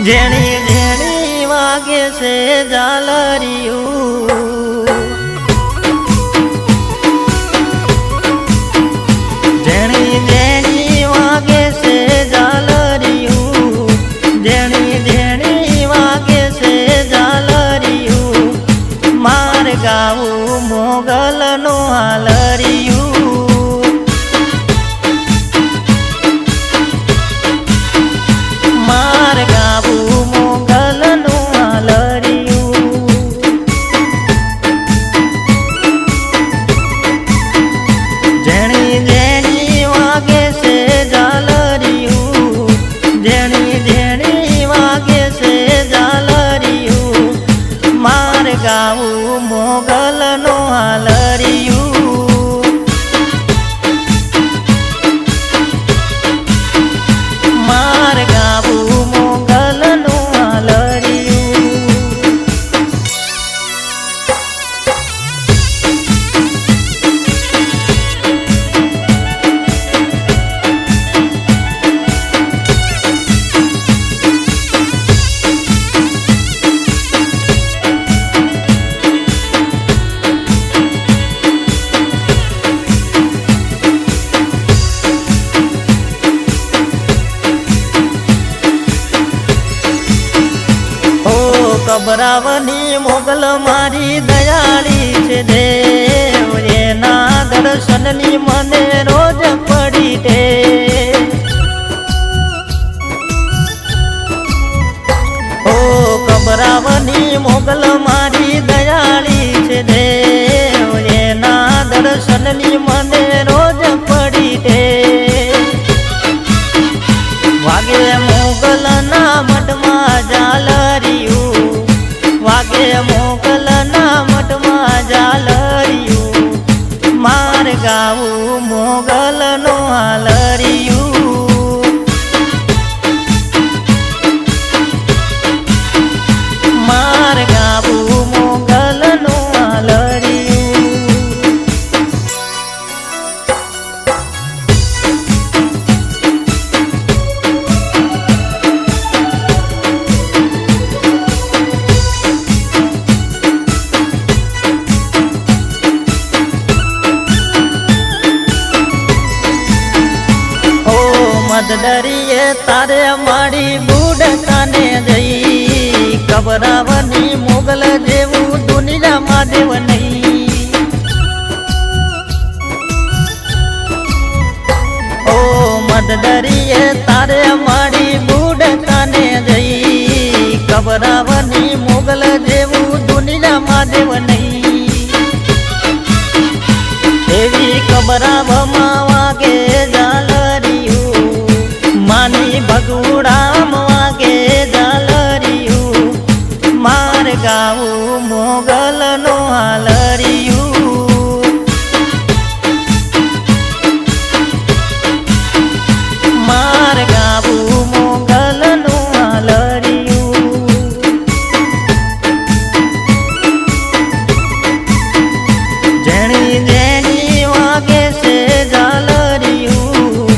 જેણી જેણી વાગે છે ઝાલરિયું જેણી જેણી વાગે છે ઝાલરિયું જેણી જેણી વાગે છે ઝાલરિયું માર ગાવું મોગલનું હાલરિયું માર ગાવું મોગલનું હાલરિયું જેણી જેણી વાગે છે ઝાલરિયું જેણી જેણી વાગે છે ઝાલરિયું માર ગાવું મોગલનું હાલરિયું માર ગાવું મોગલનું હાલરિયું કબરાવની મોગલ મારી દયાળી છે દેવ એના દર્શનની મને રોજ પડી દે ઓ કબરાવની મોગલ મારી દયાળી છે દેવ એના દર્શનની મને રોજ પડી દે વાગે મોગલના મઢમાં ઝાલરિયું વાગે મોગલના મઢમાં ઝાલરિયું માર ગાવું મોગલનું હાલરિયું માર ગાવું મોગલનું હાલરિયું મદદરીએ તારે મારી બુડકાને જઈ કબરાવની મોગલ જેવું દુનિયામાં દેવ નહીં ઓ મદદરીએ તારે મારી બુડકાને જઈ કબરાવની મોગલ જેવું દુનિયામાં દેવ નહીં એવી કબરાવમાં વાગે ઝાલરિયું માની ભગુડામ વાગે ઝાલરિયું માર ગાવું મોગલનું હાલરિયું માર ગાવું મોગલનું હાલરિયું જેણી જેણી વાગે છે ઝાલરિયું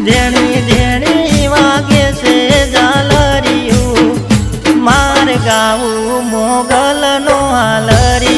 જેણી જેણી વાગે છે ઝાલરિયું માર ગાવું મોગલનું હાલરિયું